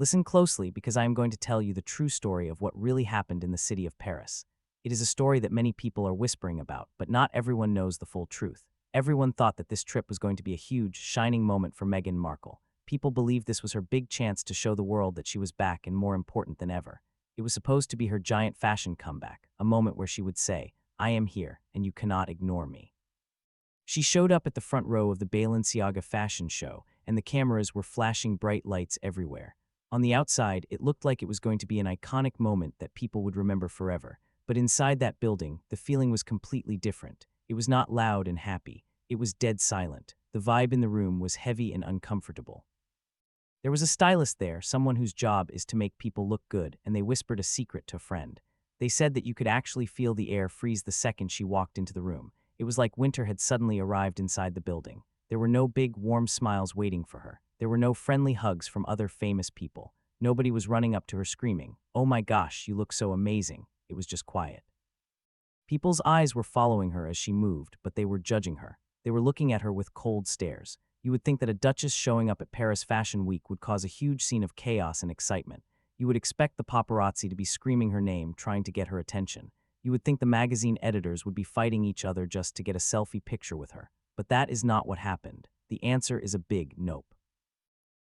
Listen closely because I am going to tell you the true story of what really happened in the city of Paris. It is a story that many people are whispering about, but not everyone knows the full truth. Everyone thought that this trip was going to be a huge, shining moment for Meghan Markle. People believed this was her big chance to show the world that she was back and more important than ever. It was supposed to be her giant fashion comeback, a moment where she would say, "I am here, and you cannot ignore me." She showed up at the front row of the Balenciaga fashion show, and the cameras were flashing bright lights everywhere. On the outside, it looked like it was going to be an iconic moment that people would remember forever. But inside that building, the feeling was completely different. It was not loud and happy. It was dead silent. The vibe in the room was heavy and uncomfortable. There was a stylist there, someone whose job is to make people look good, and they whispered a secret to a friend. They said that you could actually feel the air freeze the second she walked into the room. It was like winter had suddenly arrived inside the building. There were no big, warm smiles waiting for her. There were no friendly hugs from other famous people. Nobody was running up to her screaming, "Oh my gosh, you look so amazing." It was just quiet. People's eyes were following her as she moved, but they were judging her. They were looking at her with cold stares. You would think that a duchess showing up at Paris Fashion Week would cause a huge scene of chaos and excitement. You would expect the paparazzi to be screaming her name, trying to get her attention. You would think the magazine editors would be fighting each other just to get a selfie picture with her. But that is not what happened. The answer is a big nope.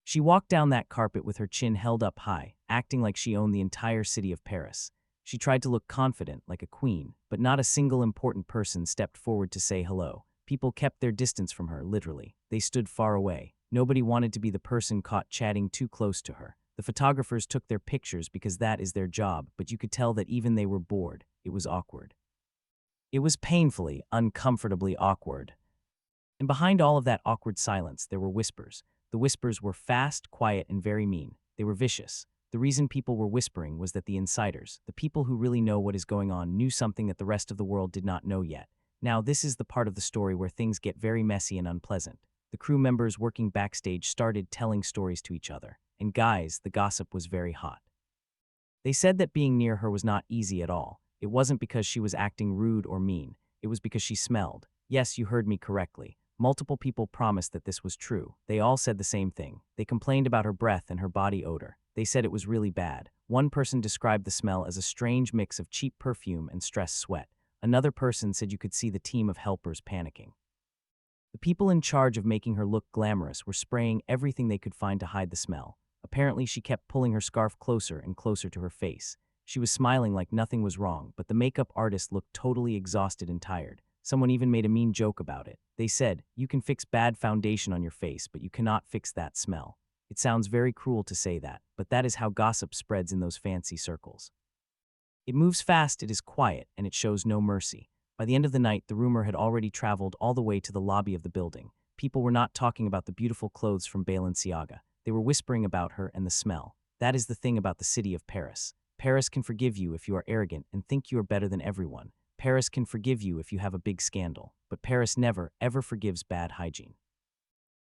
She walked down that carpet with her chin held up high, acting like she owned the entire city of Paris. She tried to look confident, like a queen, but not a single important person stepped forward to say hello. People kept their distance from her, literally. They stood far away. Nobody wanted to be the person caught chatting too close to her. The photographers took their pictures because that is their job, but you could tell that even they were bored. It was awkward. It was painfully, uncomfortably awkward. And behind all of that awkward silence, there were whispers. The whispers were fast, quiet, and very mean. They were vicious. The reason people were whispering was that the insiders, the people who really know what is going on, knew something that the rest of the world did not know yet. Now, this is the part of the story where things get very messy and unpleasant. The crew members working backstage started telling stories to each other. And guys, the gossip was very hot. They said that being near her was not easy at all. It wasn't because she was acting rude or mean. It was because she smelled. Yes, you heard me correctly. Multiple people promised that this was true. They all said the same thing. They complained about her breath and her body odor. They said it was really bad. One person described the smell as a strange mix of cheap perfume and stress sweat. Another person said you could see the team of helpers panicking. The people in charge of making her look glamorous were spraying everything they could find to hide the smell. Apparently, she kept pulling her scarf closer and closer to her face. She was smiling like nothing was wrong, but the makeup artist looked totally exhausted and tired. Someone even made a mean joke about it. They said, "You can fix bad foundation on your face, but you cannot fix that smell." It sounds very cruel to say that, but that is how gossip spreads in those fancy circles. It moves fast, it is quiet, and it shows no mercy. By the end of the night, the rumor had already traveled all the way to the lobby of the building. People were not talking about the beautiful clothes from Balenciaga. They were whispering about her and the smell. That is the thing about the city of Paris. Paris can forgive you if you are arrogant and think you are better than everyone. Paris can forgive you if you have a big scandal. But Paris never, ever forgives bad hygiene.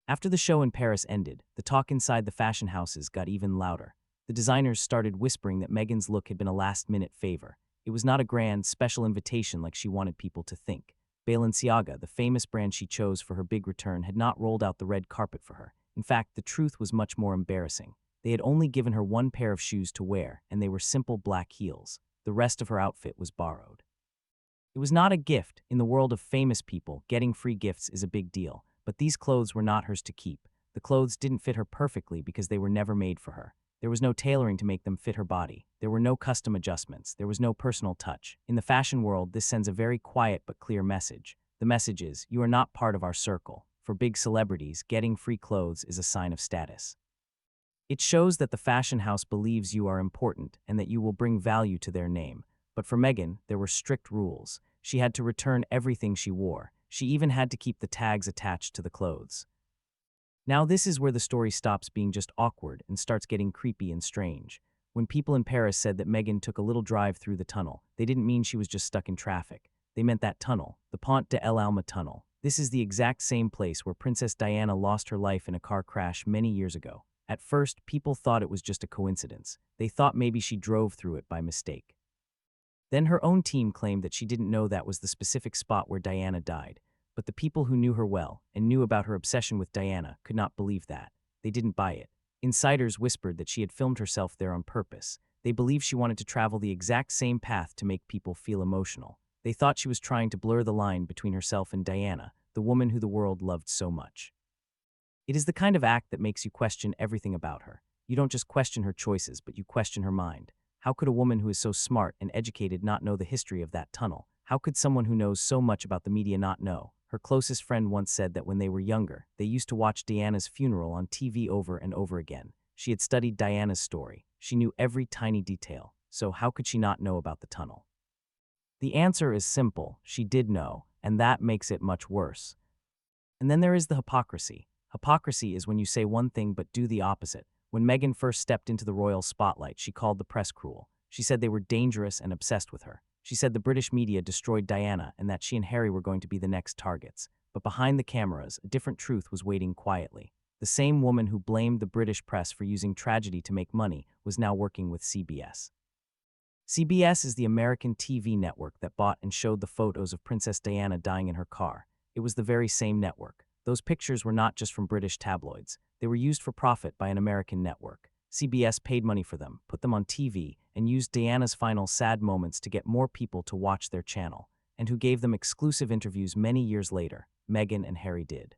After the show in Paris ended, the talk inside the fashion houses got even louder. The designers started whispering that Meghan's look had been a last-minute favor. It was not a grand, special invitation like she wanted people to think. Balenciaga, the famous brand she chose for her big return, had not rolled out the red carpet for her. In fact, the truth was much more embarrassing. They had only given her one pair of shoes to wear, and they were simple black heels. The rest of her outfit was borrowed. It was not a gift. In the world of famous people, getting free gifts is a big deal. But these clothes were not hers to keep. The clothes didn't fit her perfectly because they were never made for her. There was no tailoring to make them fit her body. There were no custom adjustments. There was no personal touch. In the fashion world, this sends a very quiet but clear message. The message is, you are not part of our circle. For big celebrities, getting free clothes is a sign of status. It shows that the fashion house believes you are important and that you will bring value to their name. But for Meghan, there were strict rules. She had to return everything she wore. She even had to keep the tags attached to the clothes. Now this is where the story stops being just awkward and starts getting creepy and strange. When people in Paris said that Meghan took a little drive through the tunnel, they didn't mean she was just stuck in traffic. They meant that tunnel, the Pont de l'Alma tunnel. This is the exact same place where Princess Diana lost her life in a car crash many years ago. At first, people thought it was just a coincidence. They thought maybe she drove through it by mistake. Then her own team claimed that she didn't know that was the specific spot where Diana died. But the people who knew her well and knew about her obsession with Diana could not believe that. They didn't buy it. Insiders whispered that she had filmed herself there on purpose. They believed she wanted to travel the exact same path to make people feel emotional. They thought she was trying to blur the line between herself and Diana, the woman who the world loved so much. It is the kind of act that makes you question everything about her. You don't just question her choices, but you question her mind. How could a woman who is so smart and educated not know the history of that tunnel? How could someone who knows so much about the media not know? Her closest friend once said that when they were younger, they used to watch Diana's funeral on TV over and over again. She had studied Diana's story. She knew every tiny detail. So how could she not know about the tunnel? The answer is simple. She did know, and that makes it much worse. And then there is the hypocrisy. Hypocrisy is when you say one thing but do the opposite. When Meghan first stepped into the royal spotlight, she called the press cruel. She said they were dangerous and obsessed with her. She said the British media destroyed Diana and that she and Harry were going to be the next targets. But behind the cameras, a different truth was waiting quietly. The same woman who blamed the British press for using tragedy to make money was now working with CBS. CBS is the American TV network that bought and showed the photos of Princess Diana dying in her car. It was the very same network. Those pictures were not just from British tabloids. They were used for profit by an American network. CBS paid money for them, put them on TV, and used Diana's final sad moments to get more people to watch their channel, and who gave them exclusive interviews many years later. Meghan and Harry did.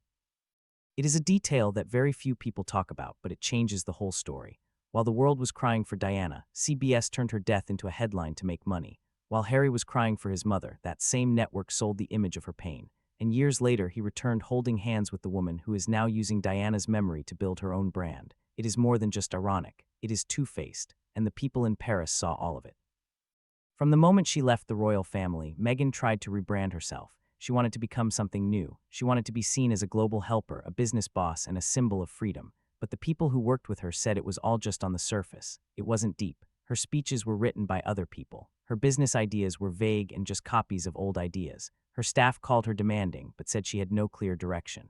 It is a detail that very few people talk about, but it changes the whole story. While the world was crying for Diana, CBS turned her death into a headline to make money. While Harry was crying for his mother, that same network sold the image of her pain. And years later, he returned holding hands with the woman who is now using Diana's memory to build her own brand. It is more than just ironic. It is two-faced, and the people in Paris saw all of it. From the moment she left the royal family, Meghan tried to rebrand herself. She wanted to become something new. She wanted to be seen as a global helper, a business boss, and a symbol of freedom. But the people who worked with her said it was all just on the surface. It wasn't deep. Her speeches were written by other people. Her business ideas were vague and just copies of old ideas. Her staff called her demanding, but said she had no clear direction.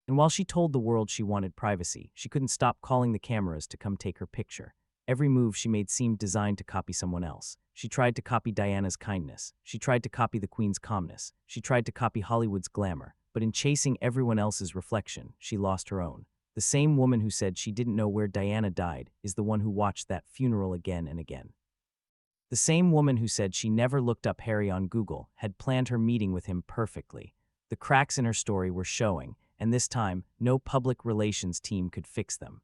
And while she told the world she wanted privacy, she couldn't stop calling the cameras to come take her picture. Every move she made seemed designed to copy someone else. She tried to copy Diana's kindness. She tried to copy the Queen's calmness. She tried to copy Hollywood's glamour. But in chasing everyone else's reflection, she lost her own. The same woman who said she didn't know where Diana died is the one who watched that funeral again and again. The same woman who said she never looked up Harry on Google had planned her meeting with him perfectly. The cracks in her story were showing, and this time, no public relations team could fix them.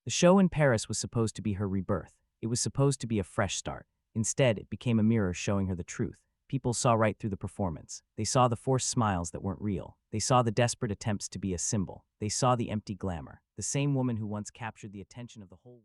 The show in Paris was supposed to be her rebirth. It was supposed to be a fresh start. Instead, it became a mirror showing her the truth. People saw right through the performance. They saw the forced smiles that weren't real. They saw the desperate attempts to be a symbol. They saw the empty glamour. The same woman who once captured the attention of the whole world.